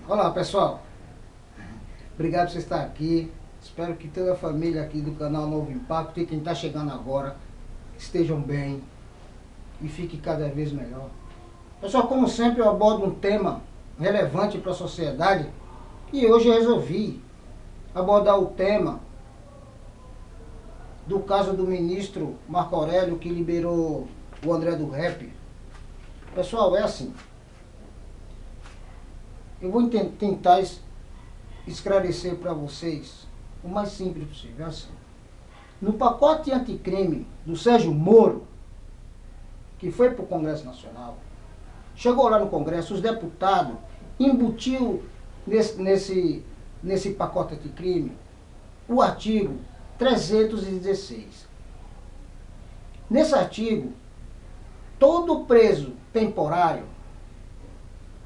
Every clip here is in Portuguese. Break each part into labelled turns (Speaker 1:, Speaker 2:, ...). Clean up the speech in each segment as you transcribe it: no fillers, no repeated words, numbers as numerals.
Speaker 1: Olá, pessoal. Obrigado por você estar aqui. Espero que toda a família aqui do canal Novo Impacto e quem está chegando agora estejam bem e fique cada vez melhor. Pessoal, como sempre, eu abordo um tema relevante para a sociedade e hoje eu resolvi abordar o tema do caso do ministro Marco Aurélio que liberou o André do Rap. Pessoal, é assim. Eu vou tentar esclarecer para vocês o mais simples possível. É assim. No pacote anticrime do Sérgio Moro, que foi para o Congresso Nacional, chegou lá no Congresso, os deputados embutiu nesse pacote anticrime o artigo 316. Nesse artigo, todo preso temporário,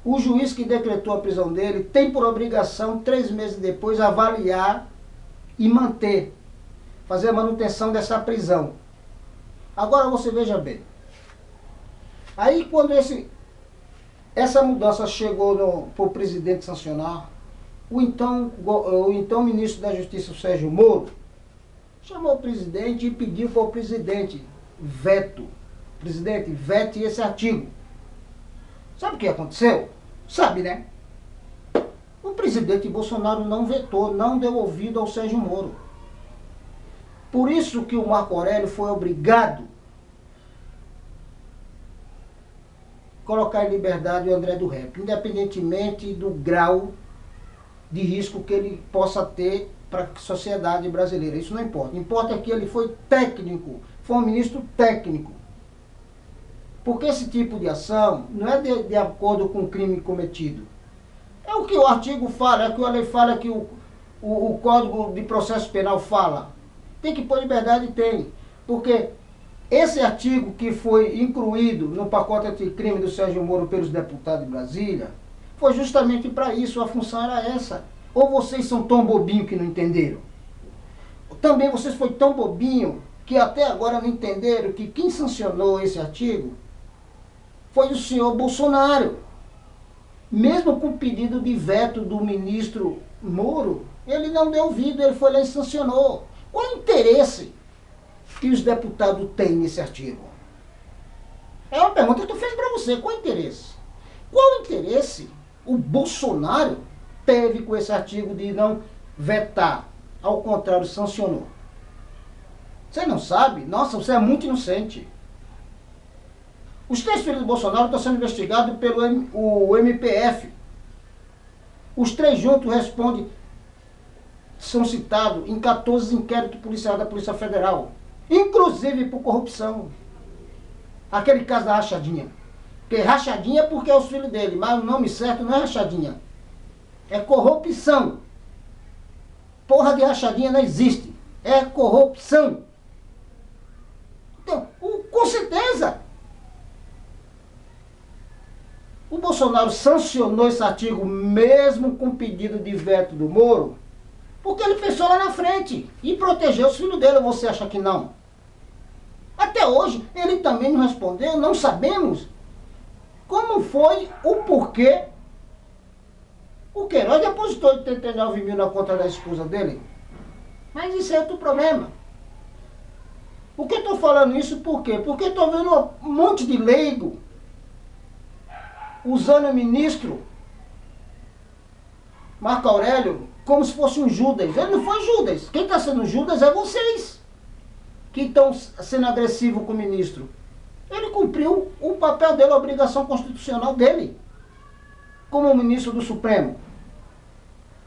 Speaker 1: o juiz que decretou a prisão dele tem por obrigação, 3 meses depois, avaliar e manter, fazer a manutenção dessa prisão. Agora você veja bem. Aí quando essa mudança chegou para o presidente sancionar, o então ministro da Justiça, o Sérgio Moro, chamou o presidente e pediu para o presidente vete esse artigo. Sabe o que aconteceu? Sabe, né? O presidente Bolsonaro não vetou, não deu ouvido ao Sérgio Moro. Por isso que o Marco Aurélio foi obrigado a colocar em liberdade o André do Rap, independentemente do grau de risco que ele possa ter para a sociedade brasileira. Isso não importa. Importa que ele foi técnico, foi um ministro técnico. Porque esse tipo de ação não é de acordo com o crime cometido. É o que o artigo fala, é o que a lei fala, é que o Código de Processo Penal fala. Tem que pôr liberdade? Tem. Porque esse artigo que foi incluído no pacote anticrime do Sérgio Moro pelos deputados de Brasília, foi justamente para isso, a função era essa. Ou vocês são tão bobinhos que não entenderam? Também vocês foram tão bobinhos que até agora não entenderam que quem sancionou esse artigo foi o senhor Bolsonaro. Mesmo com o pedido de veto do ministro Moro, ele não deu ouvido, ele foi lá e sancionou. Qual é o interesse que os deputados têm nesse artigo? É uma pergunta que eu fiz para você. Qual é o interesse? Qual o interesse o Bolsonaro teve com esse artigo de não vetar? Ao contrário, sancionou. Você não sabe? Nossa, você é muito inocente. Os 3 filhos do Bolsonaro estão sendo investigados pelo MPF. Os 3 juntos são citados em 14 inquéritos policiais da Polícia Federal. Inclusive por corrupção. Aquele caso da rachadinha. Porque rachadinha é porque é os filhos dele, mas o nome certo não é rachadinha. É corrupção. Porra de rachadinha não existe. É corrupção. Então, com certeza, o Bolsonaro sancionou esse artigo mesmo com pedido de veto do Moro, porque ele pensou lá na frente e protegeu os filhos dele. Você acha que não? Até hoje, ele também não respondeu, não sabemos como foi o porquê o Queiroz depositou 89 mil na conta da esposa dele. Mas isso é outro problema. Por que eu estou falando isso? Por quê? Porque estou vendo um monte de leigo usando o ministro Marco Aurélio como se fosse um Judas. Ele não foi Judas. Quem está sendo Judas é vocês, que estão sendo agressivos com o ministro. Ele cumpriu o papel dele, a obrigação constitucional dele, como ministro do Supremo.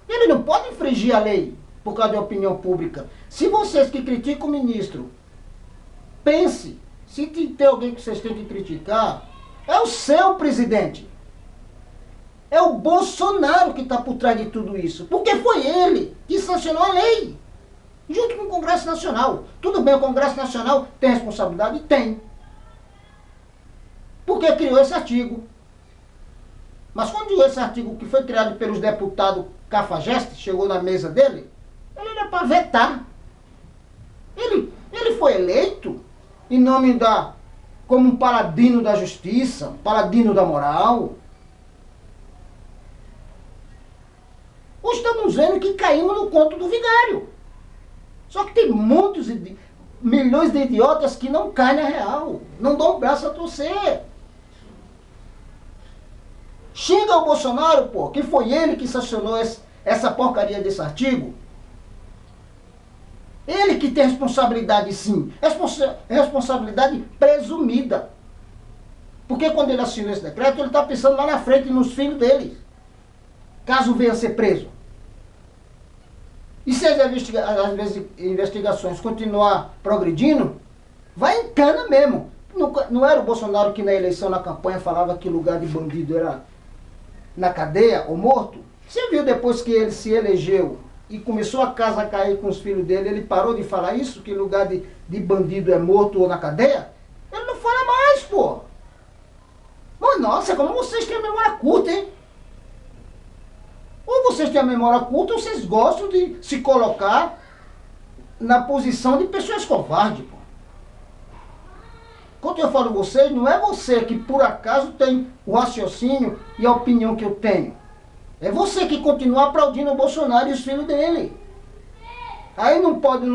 Speaker 1: Ele não pode infringir a lei por causa da opinião pública. Se vocês que criticam o ministro, pense, se tem alguém que vocês têm que criticar, é o seu presidente. É o Bolsonaro que está por trás de tudo isso. Porque foi ele que sancionou a lei, junto com o Congresso Nacional. Tudo bem, o Congresso Nacional tem responsabilidade? Tem. Porque criou esse artigo. Mas quando esse artigo que foi criado pelos deputados Cafajeste chegou na mesa dele, ele era para vetar. Ele foi eleito em nome como um paladino da justiça, um paladino da moral. Hoje estamos vendo que caímos no conto do vigário. Só que tem muitos milhões de idiotas que não caem na real, não dão o braço a torcer. Xinga o Bolsonaro, pô, que foi ele que sancionou essa porcaria desse artigo. Ele que tem responsabilidade, sim. Responsabilidade presumida. Porque quando ele assinou esse decreto, ele está pensando lá na frente nos filhos dele, caso venha a ser preso. E se as investigações continuar progredindo, vai em cana mesmo. Não era o Bolsonaro que na eleição, na campanha, falava que lugar de bandido era na cadeia ou morto? Você viu depois que ele se elegeu e começou a casa a cair com os filhos dele, ele parou de falar isso, que lugar de bandido é morto ou na cadeia? Ele não fala mais, pô. Mas nossa, como vocês têm a memória curta, hein? Ou vocês têm a memória curta ou vocês gostam de se colocar na posição de pessoas covardes, pô. Quando eu falo vocês, não é você que por acaso tem o raciocínio e a opinião que eu tenho. É você que continua aplaudindo o Bolsonaro e os filhos dele. Aí não pode,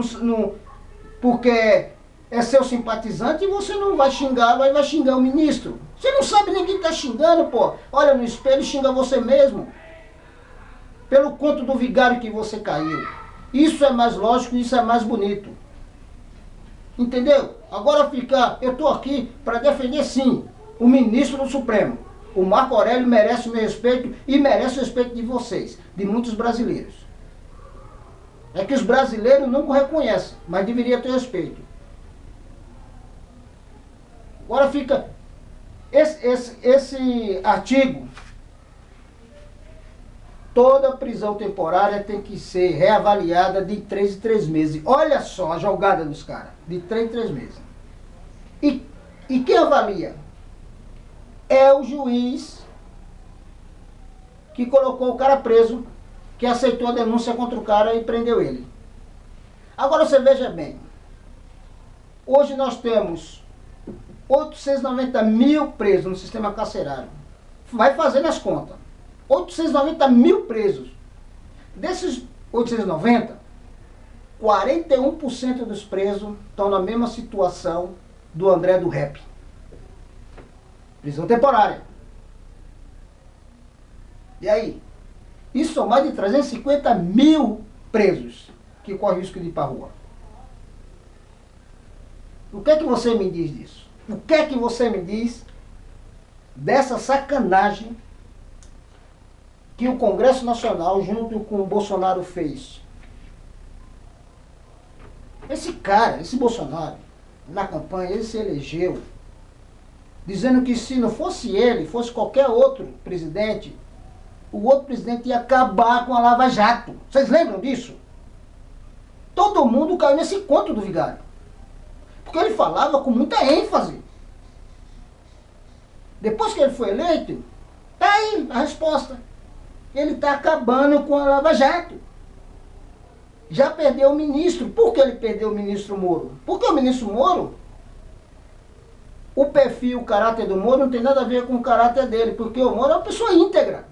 Speaker 1: porque é seu simpatizante, e você não vai xingar, vai xingar o ministro. Você não sabe nem quem está xingando, pô. Olha no espelho e xinga você mesmo. Pelo conto do vigário que você caiu. Isso é mais lógico, isso é mais bonito. Entendeu? Agora eu estou aqui para defender, sim, o ministro do Supremo. O Marco Aurélio merece o meu respeito e merece o respeito de vocês, de muitos brasileiros. É que os brasileiros não o reconhecem, mas deveria ter respeito. Agora fica esse artigo. Toda prisão temporária tem que ser reavaliada de 3 em 3 meses. Olha só a jogada dos caras, de 3 em 3 meses. E quem avalia? É o juiz que colocou o cara preso, que aceitou a denúncia contra o cara e prendeu ele. Agora você veja bem, hoje nós temos 890 mil presos no sistema carcerário. Vai fazendo as contas. 890 mil presos. Desses 890, 41% dos presos estão na mesma situação do André do Rap. Prisão temporária. E aí? Isso são mais de 350 mil presos que correm risco de ir para a rua. O que é que você me diz disso? O que é que você me diz dessa sacanagem que o Congresso Nacional, junto com o Bolsonaro, fez? Esse cara, esse Bolsonaro, na campanha, ele se elegeu dizendo que se não fosse ele, fosse qualquer outro presidente, o outro presidente ia acabar com a Lava Jato. Vocês lembram disso? Todo mundo caiu nesse conto do vigário. Porque ele falava com muita ênfase. Depois que ele foi eleito, tá aí a resposta. Ele está acabando com a Lava Jato. Já perdeu o ministro. Por que ele perdeu o ministro Moro? Porque o ministro Moro, o perfil, o caráter do Moro não tem nada a ver com o caráter dele, porque o Moro é uma pessoa íntegra.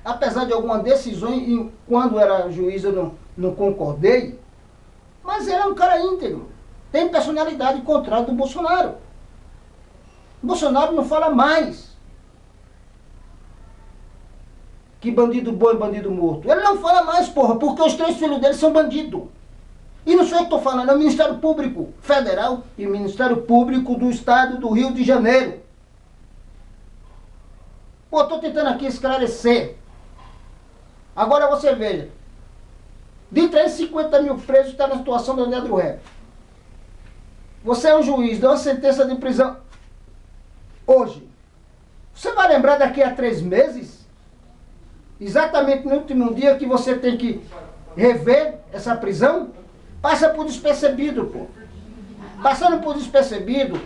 Speaker 1: Apesar de algumas decisões, quando era juiz eu não concordei, mas ele é um cara íntegro. Tem personalidade contrária do Bolsonaro. O Bolsonaro não fala mais que bandido bom e bandido morto. Ele não fala mais, porra, porque os 3 filhos dele são bandidos. E não sou eu que estou falando, é o Ministério Público Federal e o Ministério Público do Estado do Rio de Janeiro. Pô, estou tentando aqui esclarecer. Agora você veja, de 350 mil presos está na situação do André do Rap. Você é um juiz, deu uma sentença de prisão hoje. Você vai lembrar daqui a 3 meses? Exatamente no último dia que você tem que rever essa prisão? Passa por despercebido, pô. Passando por despercebido,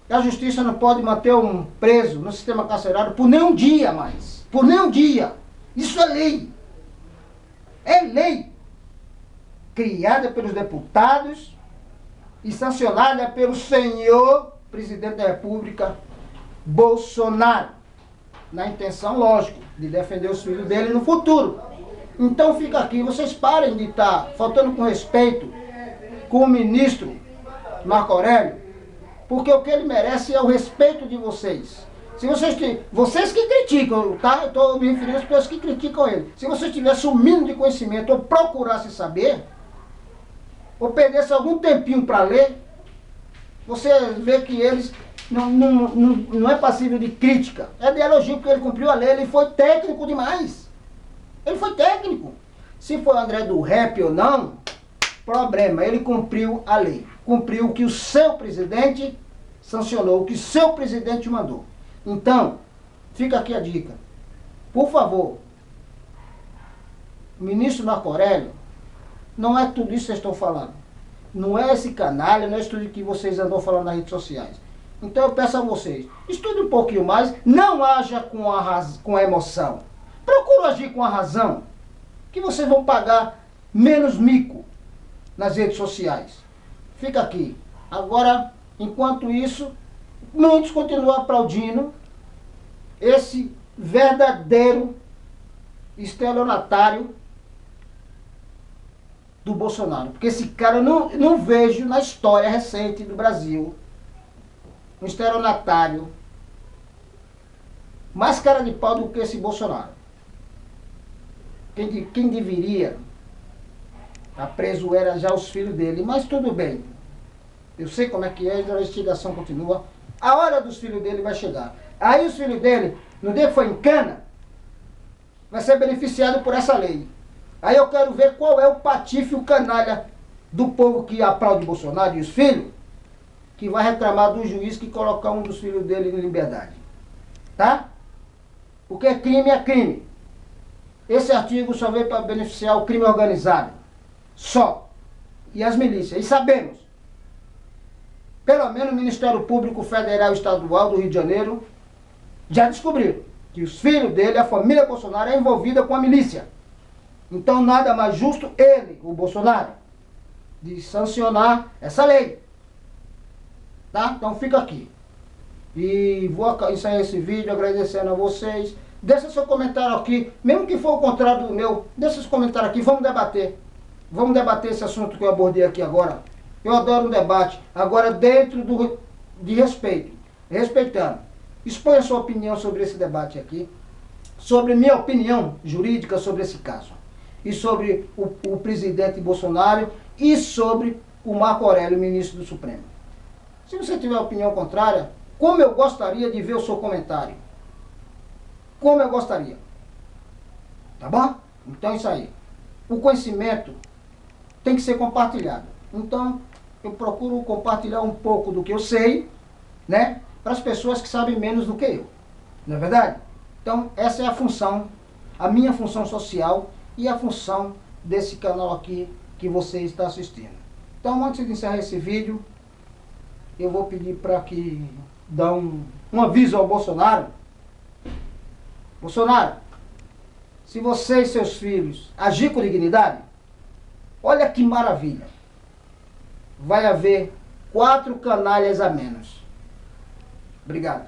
Speaker 1: a justiça não pode manter um preso no sistema carcerário por nem um dia mais. Por nem um dia. Isso é lei. É lei. Criada pelos deputados e sancionada pelo senhor presidente da República, Bolsonaro. Na intenção, lógico, de defender os filhos dele no futuro. Então fica aqui, vocês parem de estar faltando com respeito com o ministro Marco Aurélio, porque o que ele merece é o respeito de vocês. Se vocês que criticam, tá? Eu estou me referindo às pessoas que criticam ele. Se vocês tivessem o mínimo de conhecimento ou procurassem saber, ou perdesse algum tempinho para ler, você vê que eles não é passível de crítica. É de elogio, porque ele cumpriu a lei, ele foi técnico demais. Ele foi técnico. Se foi o André do Rap ou não, problema, ele cumpriu a lei. Cumpriu o que o seu presidente sancionou, o que o seu presidente mandou. Então, fica aqui a dica. Por favor, ministro Marco Aurélio, não é tudo isso que vocês estão falando. Não é esse canalha, não é isso tudo que vocês andam falando nas redes sociais. Então eu peço a vocês, estude um pouquinho mais, não haja com a emoção. Procure agir com a razão, que vocês vão pagar menos mico nas redes sociais. Fica aqui. Agora, enquanto isso, muitos continuam aplaudindo esse verdadeiro estelionatário do Bolsonaro. Porque esse cara eu não vejo na história recente do Brasil um estelionatário mais cara de pau do que esse Bolsonaro. Quem deveria estar preso era já os filhos dele, mas tudo bem. Eu sei como é que é, a investigação continua. A hora dos filhos dele vai chegar. Aí os filhos dele, no dia que foi em cana, vai ser beneficiado por essa lei. Aí eu quero ver qual é o patife, o canalha do povo que aplaude Bolsonaro e os filhos, que vai reclamar do juiz que colocar um dos filhos dele em liberdade. Tá? Porque crime é crime. Esse artigo só veio para beneficiar o crime organizado. Só. E as milícias. E sabemos. Pelo menos o Ministério Público Federal e Estadual do Rio de Janeiro já descobriram que os filhos dele, a família Bolsonaro, é envolvida com a milícia. Então nada mais justo ele, o Bolsonaro, de sancionar essa lei. Tá? Então fica aqui. E vou encerrar esse vídeo agradecendo a vocês. Deixa seu comentário aqui, mesmo que for o contrário do meu, deixa seus comentários aqui, vamos debater. Vamos debater esse assunto que eu abordei aqui agora. Eu adoro um debate, agora dentro de respeito, respeitando. Exponha a sua opinião sobre esse debate aqui, sobre minha opinião jurídica sobre esse caso, e sobre o presidente Bolsonaro, e sobre o Marco Aurélio, ministro do Supremo. Se você tiver opinião contrária, como eu gostaria de ver o seu comentário. Como eu gostaria. Tá bom? Então é isso aí. O conhecimento tem que ser compartilhado. Então, eu procuro compartilhar um pouco do que eu sei, né? Para as pessoas que sabem menos do que eu. Não é verdade? Então, essa é a função, a minha função social e a função desse canal aqui que você está assistindo. Então, antes de encerrar esse vídeo, eu vou pedir para que dá um aviso ao Bolsonaro. Bolsonaro, se você e seus filhos agir com dignidade, olha que maravilha. Vai haver 4 canalhas a menos. Obrigado.